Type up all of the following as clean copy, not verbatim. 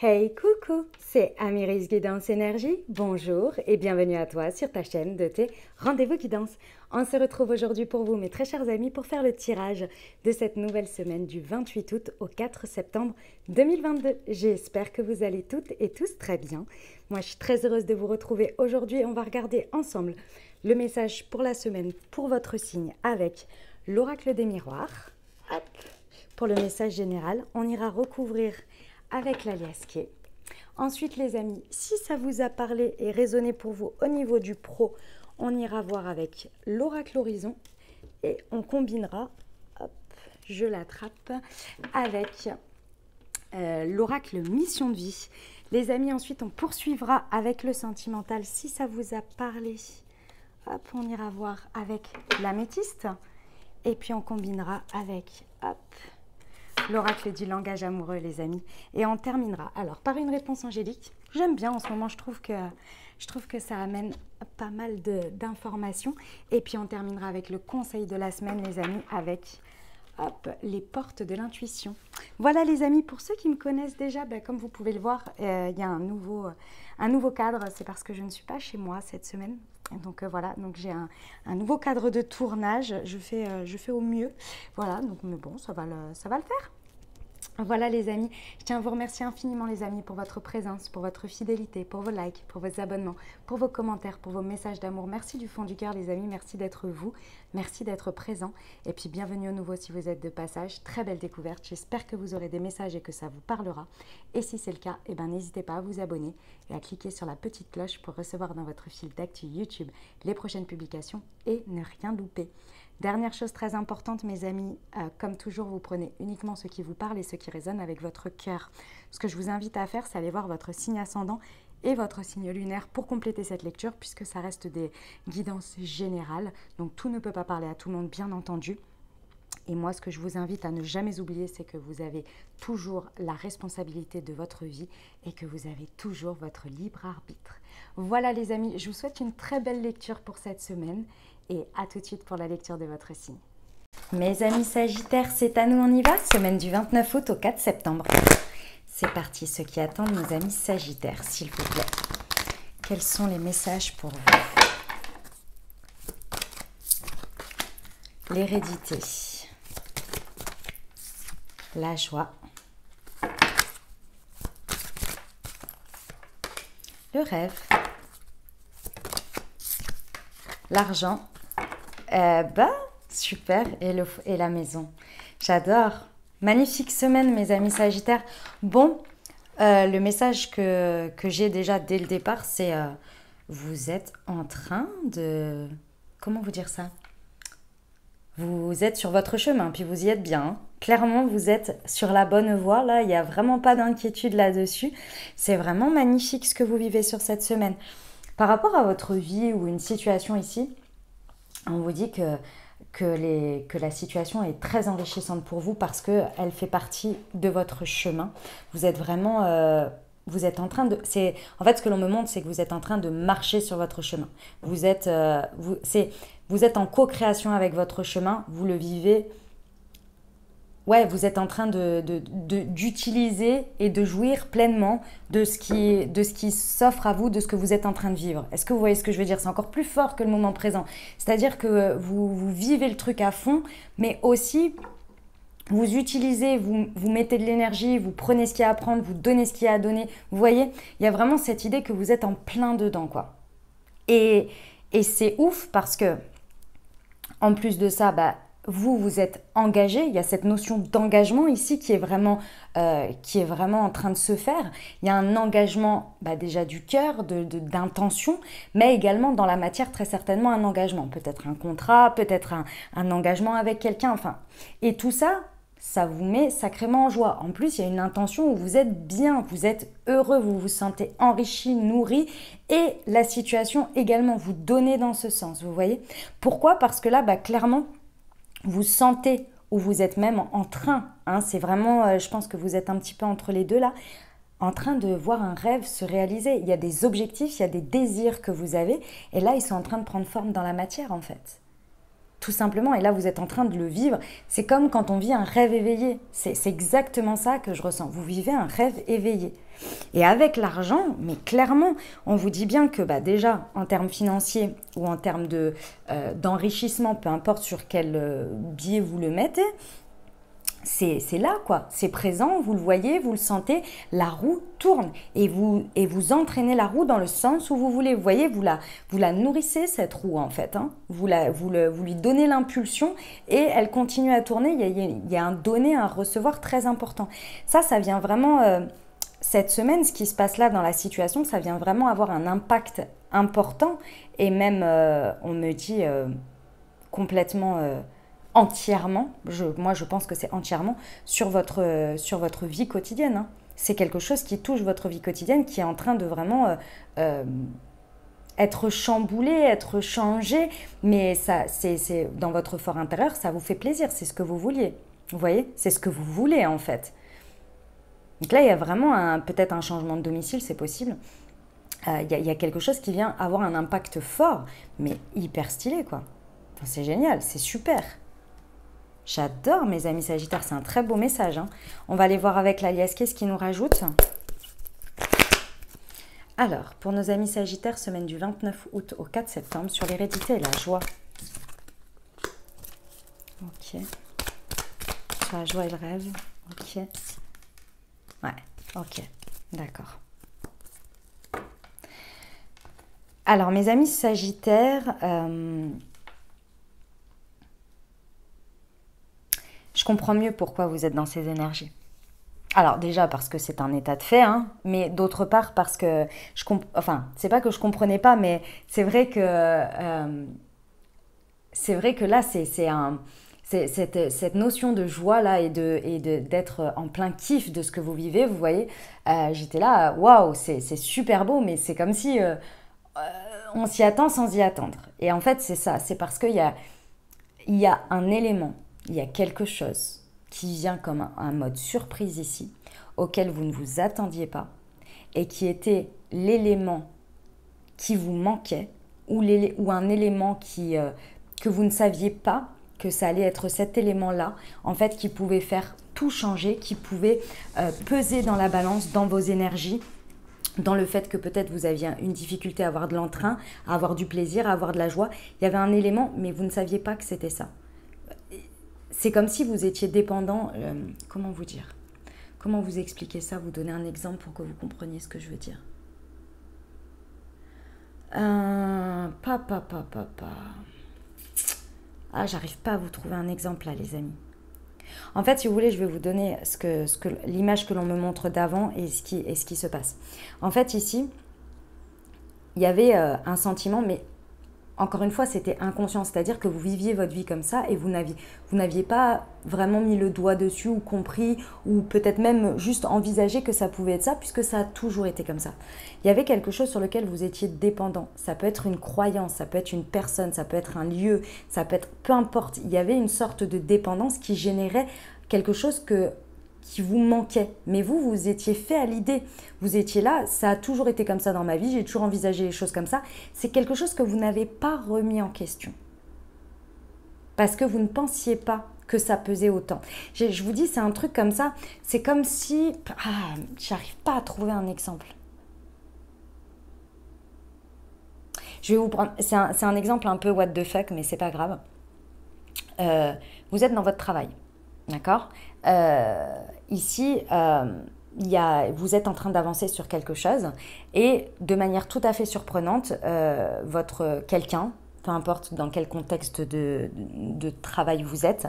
Hey coucou, c'est Amiris Guidance Énergie, bonjour et bienvenue à toi sur ta chaîne de tes rendez-vous guidance. On se retrouve aujourd'hui pour vous mes très chers amis pour faire le tirage de cette nouvelle semaine du 28 août au 4 septembre 2022. J'espère que vous allez toutes et tous très bien. Moi je suis très heureuse de vous retrouver aujourd'hui. On va regarder ensemble le message pour la semaine pour votre signe avec l'oracle des miroirs. Hop. Pour le message général, on ira recouvrir avec l'alias qui est. Ensuite les amis, si ça vous a parlé et résonné pour vous au niveau du pro, on ira voir avec l'oracle horizon et on combinera, hop, je l'attrape, avec l'oracle mission de vie. Les amis, ensuite on poursuivra avec le sentimental si ça vous a parlé. Hop, on ira voir avec l'améthyste et puis on combinera avec, hop, l'oracle du langage amoureux, les amis. Et on terminera alors par une réponse angélique. J'aime bien en ce moment, je trouve que ça amène pas mal d'informations. Et puis on terminera avec le conseil de la semaine, les amis, avec hop, les portes de l'intuition. Voilà les amis, pour ceux qui me connaissent déjà, comme vous pouvez le voir, il y a un nouveau cadre. C'est parce que je ne suis pas chez moi cette semaine. Donc voilà, donc j'ai un nouveau cadre de tournage, je fais au mieux, voilà, donc mais bon, ça va le faire. Voilà les amis, je tiens à vous remercier infiniment les amis pour votre présence, pour votre fidélité, pour vos likes, pour vos abonnements, pour vos commentaires, pour vos messages d'amour. Merci du fond du cœur les amis, merci d'être vous, merci d'être présent et puis bienvenue au nouveau si vous êtes de passage. Très belle découverte, j'espère que vous aurez des messages et que ça vous parlera. Et si c'est le cas, n'hésitez pas à vous abonner et à cliquer sur la petite cloche pour recevoir dans votre fil d'actu YouTube les prochaines publications et ne rien louper. Dernière chose très importante, mes amis, comme toujours, vous prenez uniquement ce qui vous parle et ce qui résonne avec votre cœur. Ce que je vous invite à faire, c'est aller voir votre signe ascendant et votre signe lunaire pour compléter cette lecture, puisque ça reste des guidances générales. Donc tout ne peut pas parler à tout le monde, bien entendu. Et moi, ce que je vous invite à ne jamais oublier, c'est que vous avez toujours la responsabilité de votre vie et que vous avez toujours votre libre arbitre. Voilà les amis, je vous souhaite une très belle lecture pour cette semaine et à tout de suite pour la lecture de votre signe. Mes amis Sagittaires, c'est à nous, on y va, semaine du 29 août au 4 septembre. C'est parti, ceux qui attendent nos amis Sagittaires, s'il vous plaît. Quels sont les messages pour vous? L'hérédité. La joie, le rêve, l'argent, super, et la maison. J'adore. Magnifique semaine, mes amis Sagittaires. Bon, le message que j'ai déjà dès le départ, c'est vous êtes en train de... Comment vous dire ça? Vous êtes sur votre chemin, puis vous y êtes bien. Hein. Clairement, vous êtes sur la bonne voie. Là, il n'y a vraiment pas d'inquiétude là-dessus. C'est vraiment magnifique ce que vous vivez sur cette semaine. Par rapport à votre vie ou une situation ici, on vous dit que la situation est très enrichissante pour vous parce qu'elle fait partie de votre chemin. Vous êtes vraiment... vous êtes en train de... En fait, ce que l'on me montre, c'est que vous êtes en train de marcher sur votre chemin. Vous êtes en co-création avec votre chemin. Vous le vivez... Ouais, vous êtes en train d'utiliser et de jouir pleinement de ce qui s'offre à vous, de ce que vous êtes en train de vivre. Est-ce que vous voyez ce que je veux dire? C'est encore plus fort que le moment présent. C'est-à-dire que vous vivez le truc à fond, mais aussi... Vous utilisez, vous mettez de l'énergie, vous prenez ce qu'il y a à prendre, vous donnez ce qu'il y a à donner. Vous voyez, il y a vraiment cette idée que vous êtes en plein dedans, quoi. Et c'est ouf parce que, en plus de ça, vous êtes engagé. Il y a cette notion d'engagement ici qui est vraiment en train de se faire. Il y a un engagement déjà du cœur, d'intention, mais également dans la matière, très certainement un engagement. Peut-être un contrat, peut-être un engagement avec quelqu'un, enfin. Et tout ça, ça vous met sacrément en joie. En plus, il y a une intention où vous êtes bien, vous êtes heureux, vous vous sentez enrichi, nourri et la situation également vous donnez dans ce sens, vous voyez. Pourquoi? Parce que là, clairement, vous sentez ou vous êtes même en train, c'est vraiment, je pense que vous êtes un petit peu entre les deux là, en train de voir un rêve se réaliser. Il y a des objectifs, il y a des désirs que vous avez et là, ils sont en train de prendre forme dans la matière en fait. tout simplement. Et là, vous êtes en train de le vivre. C'est comme quand on vit un rêve éveillé. C'est exactement ça que je ressens. Vous vivez un rêve éveillé. Et avec l'argent, mais clairement, on vous dit bien que déjà, en termes financiers ou en termes d'enrichissement, peu importe sur quel biais vous le mettez, c'est là, quoi. C'est présent, vous le voyez, vous le sentez, la roue tourne et vous entraînez la roue dans le sens où vous voulez. Vous voyez, vous la nourrissez, cette roue, en fait. Hein. Vous lui donnez l'impulsion et elle continue à tourner. Il y a un donner, un recevoir très important. Ça vient vraiment... cette semaine, ce qui se passe là dans la situation, ça vient vraiment avoir un impact important et même, on me dit, complètement... entièrement, moi je pense que c'est entièrement sur votre vie quotidienne. Hein. C'est quelque chose qui touche votre vie quotidienne, qui est en train de vraiment être chamboulé, être changé, mais ça, c'est dans votre fort intérieur, ça vous fait plaisir, c'est ce que vous vouliez. Vous voyez, c'est ce que vous voulez en fait. Donc là, il y a vraiment peut-être un changement de domicile, c'est possible. Il y a quelque chose qui vient avoir un impact fort, mais hyper stylé quoi. Enfin, c'est génial, c'est super. J'adore mes amis Sagittaires, c'est un très beau message. Hein. On va aller voir avec l'alias, qu'est-ce qu'il nous rajoute? Alors, pour nos amis Sagittaires, semaine du 29 août au 4 septembre, sur l'hérédité et la joie. Ok. Sur la joie et le rêve. Ok. Ouais, ok. D'accord. Alors, mes amis Sagittaires... je comprends mieux pourquoi vous êtes dans ces énergies. Alors déjà parce que c'est un état de fait, hein, mais d'autre part parce que c'est pas que je comprenais pas, mais c'est vrai que là cette notion de joie là et d'être en plein kiff de ce que vous vivez, vous voyez, j'étais là, waouh, c'est super beau, mais c'est comme si on s'y attend sans y attendre. Et en fait c'est ça, c'est parce qu'il y a un élément. Il y a quelque chose qui vient comme un mode surprise ici, auquel vous ne vous attendiez pas, et qui était l'élément qui vous manquait, ou un élément que vous ne saviez pas que ça allait être cet élément-là, en fait, qui pouvait faire tout changer, qui pouvait peser dans la balance, dans vos énergies, dans le fait que peut-être vous aviez une difficulté à avoir de l'entrain, à avoir du plaisir, à avoir de la joie. Il y avait un élément, mais vous ne saviez pas que c'était ça. C'est comme si vous étiez dépendant, comment vous dire? Comment vous expliquer ça? Vous donner un exemple pour que vous compreniez ce que je veux dire. Ah, j'arrive pas à vous trouver un exemple là, les amis. En fait, si vous voulez, je vais vous donner l'image que l'on me montre d'avant et ce qui se passe. En fait, ici, il y avait un sentiment, mais... Encore une fois, c'était inconscient, c'est-à-dire que vous viviez votre vie comme ça et vous n'aviez pas vraiment mis le doigt dessus ou compris ou peut-être même juste envisagé que ça pouvait être ça puisque ça a toujours été comme ça. Il y avait quelque chose sur lequel vous étiez dépendant. Ça peut être une croyance, ça peut être une personne, ça peut être un lieu, ça peut être... Peu importe, il y avait une sorte de dépendance qui générait quelque chose qui vous manquait. Mais vous étiez fait à l'idée. Vous étiez là, ça a toujours été comme ça dans ma vie, j'ai toujours envisagé les choses comme ça. C'est quelque chose que vous n'avez pas remis en question. Parce que vous ne pensiez pas que ça pesait autant. Je vous dis, c'est un truc comme ça. C'est comme si... j'arrive pas à trouver un exemple. Je vais vous prendre... C'est un exemple un peu what the fuck, mais c'est pas grave. Vous êtes dans votre travail. D'accord? Ici, vous êtes en train d'avancer sur quelque chose et de manière tout à fait surprenante, quelqu'un, peu importe dans quel contexte de travail vous êtes,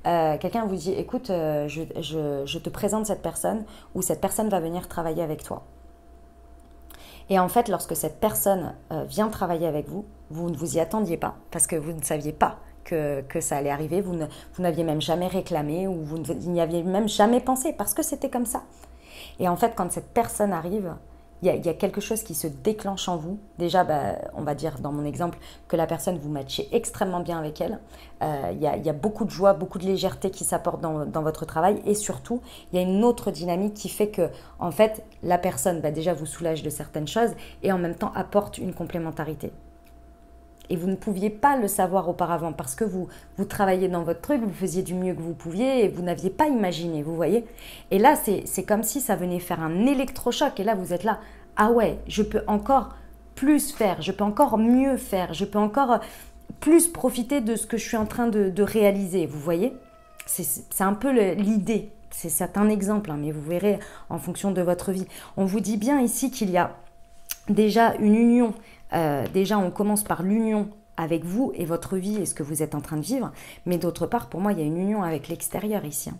quelqu'un vous dit, écoute, je te présente cette personne ou cette personne va venir travailler avec toi. Et en fait, lorsque cette personne vient travailler avec vous, vous ne vous y attendiez pas parce que vous ne saviez pas que ça allait arriver, vous n'aviez même jamais réclamé ou vous n'y aviez même jamais pensé parce que c'était comme ça. Et en fait, quand cette personne arrive, il y a quelque chose qui se déclenche en vous. Déjà, on va dire dans mon exemple que la personne, vous matchez extrêmement bien avec elle. Il y a beaucoup de joie, beaucoup de légèreté qui s'apporte dans votre travail et surtout, il y a une autre dynamique qui fait que, en fait, la personne déjà vous soulage de certaines choses et en même temps apporte une complémentarité. Et vous ne pouviez pas le savoir auparavant parce que vous travailliez dans votre truc, vous faisiez du mieux que vous pouviez et vous n'aviez pas imaginé, vous voyez. Et là, c'est comme si ça venait faire un électrochoc. Et là, vous êtes là, ah ouais, je peux encore plus faire, je peux encore mieux faire, je peux encore plus profiter de ce que je suis en train de réaliser, vous voyez. C'est un peu l'idée, c'est un exemple, hein, mais vous verrez en fonction de votre vie. On vous dit bien ici qu'il y a déjà une union. Déjà, on commence par l'union avec vous et votre vie et ce que vous êtes en train de vivre. Mais d'autre part, pour moi, il y a une union avec l'extérieur ici. Hein.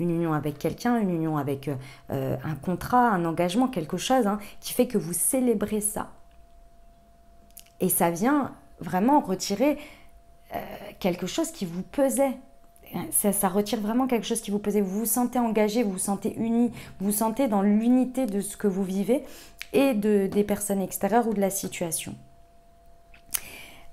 Une union avec quelqu'un, une union avec un contrat, un engagement, quelque chose hein, qui fait que vous célébrez ça. Et ça vient vraiment retirer quelque chose qui vous pesait. Ça retire vraiment quelque chose qui vous pesait. Vous vous sentez engagé, vous vous sentez uni, vous vous sentez dans l'unité de ce que vous vivez et des personnes extérieures ou de la situation.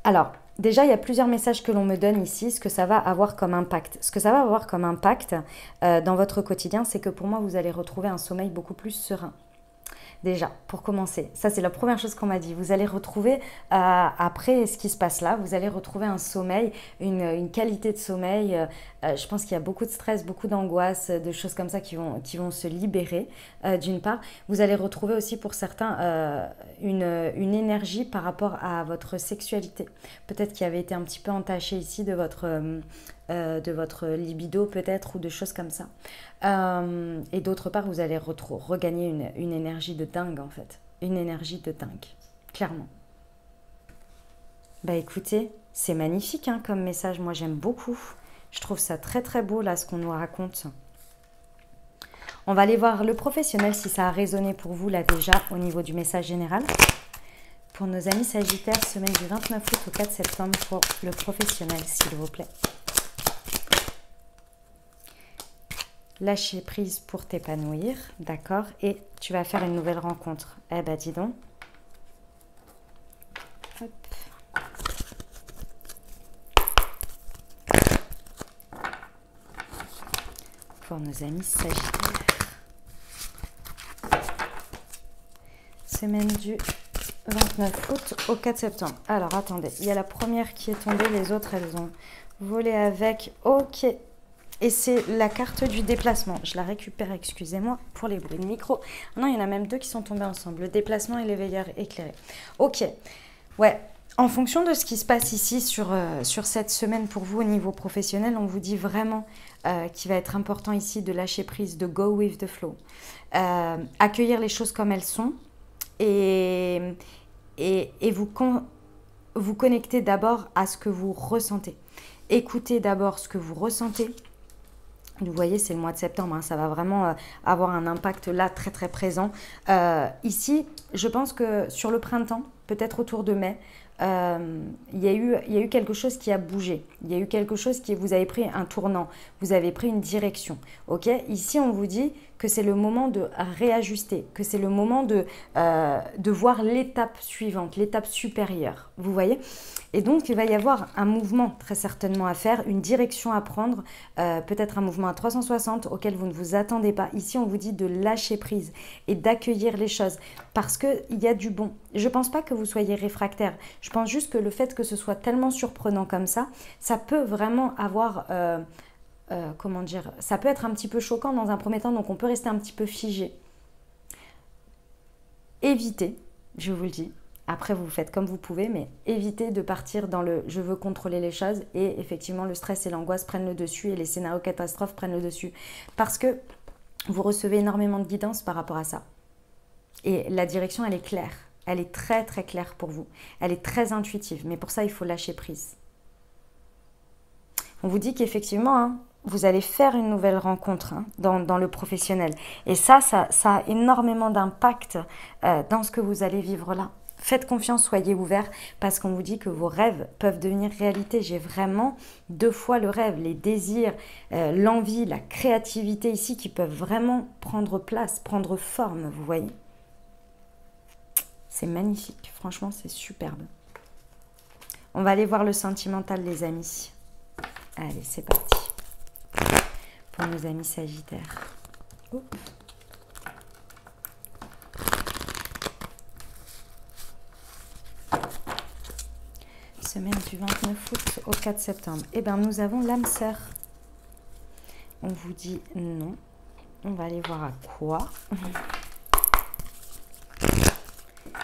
Alors, déjà, il y a plusieurs messages que l'on me donne ici, ce que ça va avoir comme impact. Ce que ça va avoir comme impact dans votre quotidien, c'est que pour moi, vous allez retrouver un sommeil beaucoup plus serein. Déjà, pour commencer, ça c'est la première chose qu'on m'a dit. Vous allez retrouver, après ce qui se passe là, vous allez retrouver un sommeil, une qualité de sommeil. Je pense qu'il y a beaucoup de stress, beaucoup d'angoisse, de choses comme ça qui vont se libérer, d'une part. Vous allez retrouver aussi pour certains une énergie par rapport à votre sexualité. Peut-être qui avait été un petit peu entachée ici de votre libido peut-être ou de choses comme ça. Et d'autre part, vous allez regagner une énergie de dingue en fait. Une énergie de dingue, clairement. Bah écoutez, c'est magnifique hein, comme message, moi j'aime beaucoup. Je trouve ça très très beau là ce qu'on nous raconte. On va aller voir le professionnel si ça a résonné pour vous là déjà au niveau du message général. Pour nos amis Sagittaires, semaine du 29 août au 4 septembre pour le professionnel s'il vous plaît. Lâcher prise pour t'épanouir, d'accord. Et tu vas faire une nouvelle rencontre. Eh ben dis donc. Hop. Pour nos amis Sagittaires. Semaine du 29 août au 4 septembre. Alors attendez, il y a la première qui est tombée, les autres elles ont volé avec. Ok. Et c'est la carte du déplacement. Je la récupère, excusez-moi, pour les bruits de micro. Non, il y en a même deux qui sont tombés ensemble. Le déplacement et l'éveilleur éclairé. Ok. Ouais. En fonction de ce qui se passe ici sur cette semaine pour vous au niveau professionnel, on vous dit vraiment qu'il va être important ici de lâcher prise, de go with the flow. Accueillir les choses comme elles sont et vous connecter d'abord à ce que vous ressentez. Écoutez d'abord ce que vous ressentez. Vous voyez, c'est le mois de septembre, hein, ça va vraiment avoir un impact là très très présent. Ici, je pense que sur le printemps, peut-être autour de mai, il y a eu quelque chose qui a bougé. Il y a eu quelque chose vous avez pris un tournant, vous avez pris une direction. Ok, ici, on vous dit que c'est le moment de réajuster, que c'est le moment de voir l'étape suivante, l'étape supérieure. Vous voyez ? Et donc, il va y avoir un mouvement très certainement à faire, une direction à prendre, peut-être un mouvement à 360 auquel vous ne vous attendez pas. Ici, on vous dit de lâcher prise et d'accueillir les choses parce qu'il y a du bon. Je ne pense pas que vous soyez réfractaire. Je pense juste que le fait que ce soit tellement surprenant comme ça peut vraiment avoir... comment dire, ça peut être un petit peu choquant dans un premier temps, donc on peut rester un petit peu figé. Évitez, je vous le dis, après vous faites comme vous pouvez, mais évitez de partir dans le « je veux contrôler les choses » et effectivement le stress et l'angoisse prennent le dessus et les scénarios catastrophes prennent le dessus. Parce que vous recevez énormément de guidance par rapport à ça. Et la direction, elle est claire. Elle est très très claire pour vous. Elle est très intuitive, mais pour ça, il faut lâcher prise. On vous dit qu'effectivement, hein, vous allez faire une nouvelle rencontre hein, dans le professionnel. Et ça a énormément d'impact dans ce que vous allez vivre là. Faites confiance, soyez ouverts, parce qu'on vous dit que vos rêves peuvent devenir réalité. J'ai vraiment 2 fois le rêve, les désirs, l'envie, la créativité ici qui peuvent vraiment prendre place, prendre forme, vous voyez. C'est magnifique, franchement c'est superbe. On va aller voir le sentimental les amis. Allez, c'est parti. Pour nos amis Sagittaires. Oups. Semaine du 29 août au 4 septembre. Eh bien, nous avons l'âme sœur. On vous dit non. On va aller voir à quoi.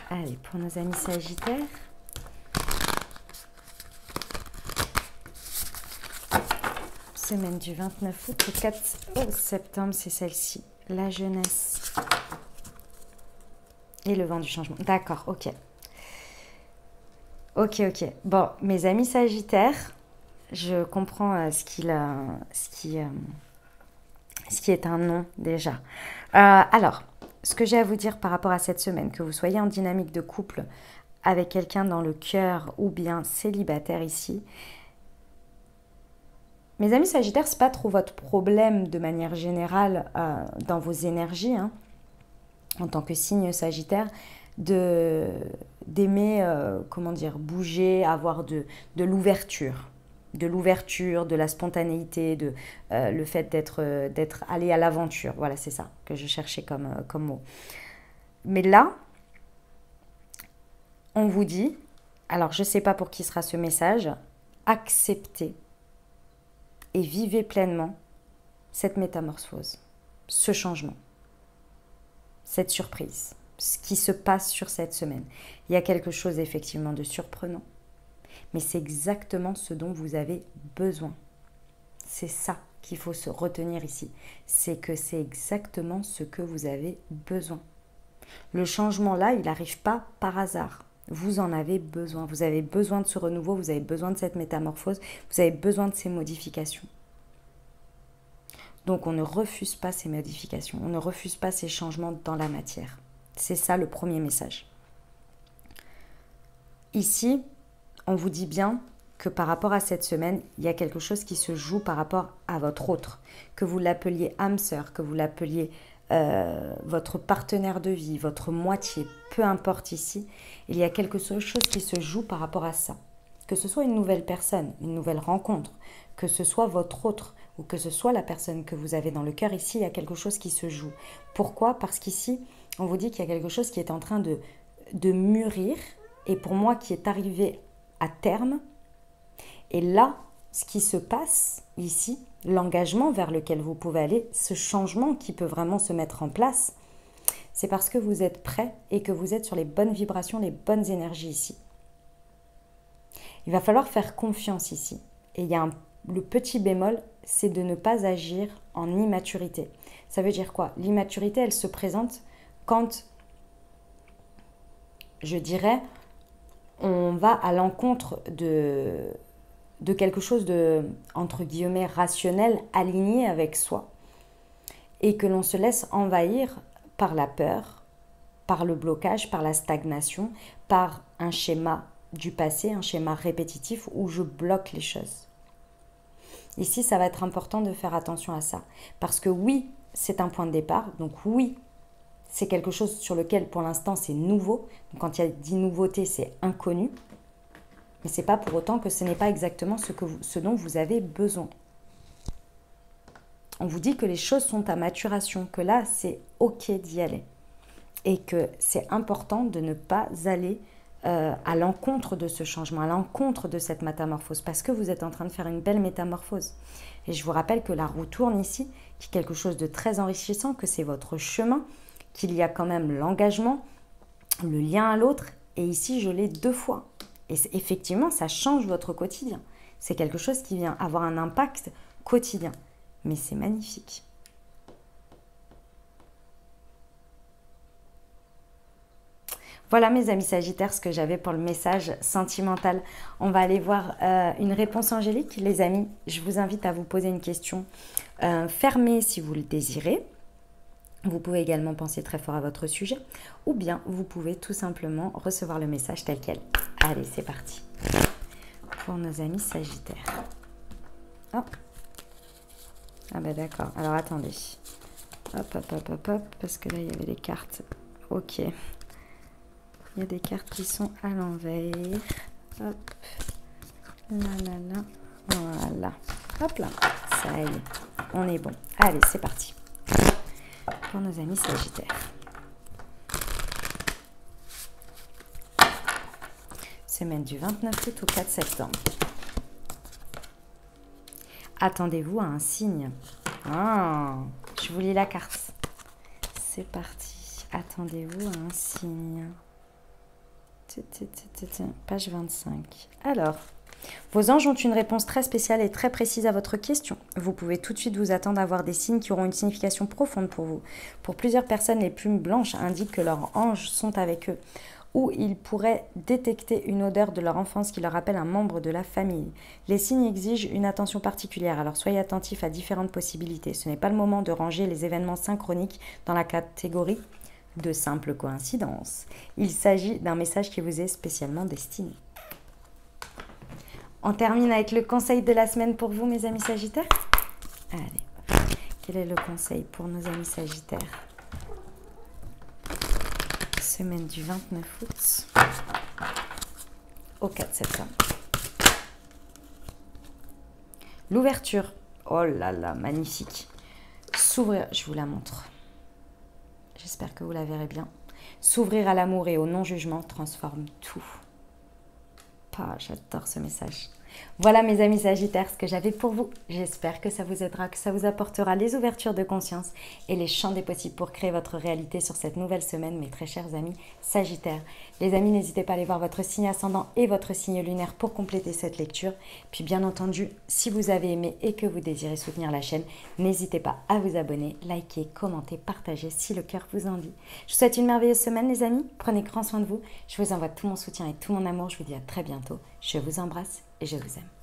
Allez, pour nos amis sagittaires. Semaine du 29 août au 4 septembre, c'est celle-ci. La jeunesse. Et le vent du changement. D'accord, ok. Ok. Bon, mes amis sagittaires, je comprends ce qui est un non déjà. Alors, ce que j'ai à vous dire par rapport à cette semaine, que vous soyez en dynamique de couple avec quelqu'un dans le cœur ou bien célibataire ici, mes amis sagittaires, ce n'est pas trop votre problème de manière générale dans vos énergies, hein, en tant que signe sagittaire, d'aimer, comment dire, bouger, avoir de l'ouverture. De l'ouverture, de la spontanéité, le fait d'être allé à l'aventure. Voilà, c'est ça que je cherchais comme mot. Mais là, on vous dit, alors je ne sais pas pour qui sera ce message, acceptez et vivez pleinement cette métamorphose, ce changement, cette surprise, ce qui se passe sur cette semaine. Il y a quelque chose effectivement de surprenant, mais c'est exactement ce dont vous avez besoin. C'est ça qu'il faut se retenir ici. C'est que c'est exactement ce que vous avez besoin. Le changement là, il n'arrive pas par hasard. Vous en avez besoin. Vous avez besoin de ce renouveau, vous avez besoin de cette métamorphose, vous avez besoin de ces modifications. Donc on ne refuse pas ces modifications, on ne refuse pas ces changements dans la matière. C'est ça le premier message. Ici, on vous dit bien que par rapport à cette semaine, il y a quelque chose qui se joue par rapport à votre autre. Que vous l'appeliez âme sœur, que vous l'appeliez votre partenaire de vie, votre moitié, peu importe ici, il y a quelque chose qui se joue par rapport à ça. Que ce soit une nouvelle personne, une nouvelle rencontre, que ce soit votre autre ou que ce soit la personne que vous avez dans le cœur, ici, il y a quelque chose qui se joue. Pourquoi? Parce qu'ici, on vous dit qu'il y a quelque chose qui est en train de mûrir et pour moi qui est arrivé à terme. Et là, ce qui se passe ici, l'engagement vers lequel vous pouvez aller, ce changement qui peut vraiment se mettre en place, c'est parce que vous êtes prêt et que vous êtes sur les bonnes vibrations, les bonnes énergies ici. Il va falloir faire confiance ici. Et il y a le petit bémol, c'est de ne pas agir en immaturité. Ça veut dire quoi? L'immaturité, elle se présente quand, je dirais, on va à l'encontre de quelque chose de, entre guillemets, rationnel, aligné avec soi. Et que l'on se laisse envahir par la peur, par le blocage, par la stagnation, par un schéma du passé, un schéma répétitif où je bloque les choses. Ici, ça va être important de faire attention à ça. Parce que oui, c'est un point de départ. Donc oui, c'est quelque chose sur lequel, pour l'instant, c'est nouveau. Donc, quand il y a dit nouveauté, c'est inconnu. Mais ce n'est pas pour autant que ce n'est pas exactement ce dont vous avez besoin. On vous dit que les choses sont à maturation, que là, c'est OK d'y aller. Et que c'est important de ne pas aller à l'encontre de ce changement, à l'encontre de cette métamorphose, parce que vous êtes en train de faire une belle métamorphose. Et je vous rappelle que la roue tourne ici, qui est quelque chose de très enrichissant, que c'est votre chemin, qu'il y a quand même l'engagement, le lien à l'autre. Et ici, je l'ai 2 fois. Et effectivement, ça change votre quotidien. C'est quelque chose qui vient avoir un impact quotidien. Mais c'est magnifique. Voilà mes amis sagittaires, ce que j'avais pour le message sentimental. On va aller voir une réponse angélique. Les amis, je vous invite à vous poser une question fermée si vous le désirez. Vous pouvez également penser très fort à votre sujet. Ou bien vous pouvez tout simplement recevoir le message tel quel. Allez, c'est parti. Pour nos amis sagittaires. Oh. Ah ben d'accord. Alors attendez. Hop, hop, hop, hop, hop. Parce que là, il y avait les cartes. Ok. Il y a des cartes qui sont à l'envers. Hop. Là, là, là. Voilà. Hop là. Ça y est. On est bon. Allez, c'est parti. Pour nos amis sagittaires. semaine du 29 août au 4 septembre. Attendez-vous à un signe. Ah, je vous lis la carte. C'est parti. Attendez-vous à un signe. Page 25. Alors, vos anges ont une réponse très spéciale et très précise à votre question. Vous pouvez tout de suite vous attendre à voir des signes qui auront une signification profonde pour vous. Pour plusieurs personnes, les plumes blanches indiquent que leurs anges sont avec eux, ou ils pourraient détecter une odeur de leur enfance qui leur rappelle un membre de la famille. Les signes exigent une attention particulière, alors soyez attentifs à différentes possibilités. Ce n'est pas le moment de ranger les événements synchroniques dans la catégorie de simples coïncidences. Il s'agit d'un message qui vous est spécialement destiné. On termine avec le conseil de la semaine pour vous, mes amis Sagittaires. Allez, quel est le conseil pour nos amis Sagittaires? Semaine du 29 août au 4 septembre. L'ouverture. Oh là là, magnifique. S'ouvrir, je vous la montre. J'espère que vous la verrez bien. S'ouvrir à l'amour et au non-jugement transforme tout. Ah, j'adore ce message. Voilà mes amis Sagittaires, ce que j'avais pour vous. J'espère que ça vous aidera, que ça vous apportera les ouvertures de conscience et les champs des possibles pour créer votre réalité sur cette nouvelle semaine, mes très chers amis Sagittaires. Les amis, n'hésitez pas à aller voir votre signe ascendant et votre signe lunaire pour compléter cette lecture. Puis bien entendu, si vous avez aimé et que vous désirez soutenir la chaîne, n'hésitez pas à vous abonner, liker, commenter, partager si le cœur vous en dit. Je vous souhaite une merveilleuse semaine les amis. Prenez grand soin de vous. Je vous envoie tout mon soutien et tout mon amour. Je vous dis à très bientôt. Je vous embrasse et je vous aime.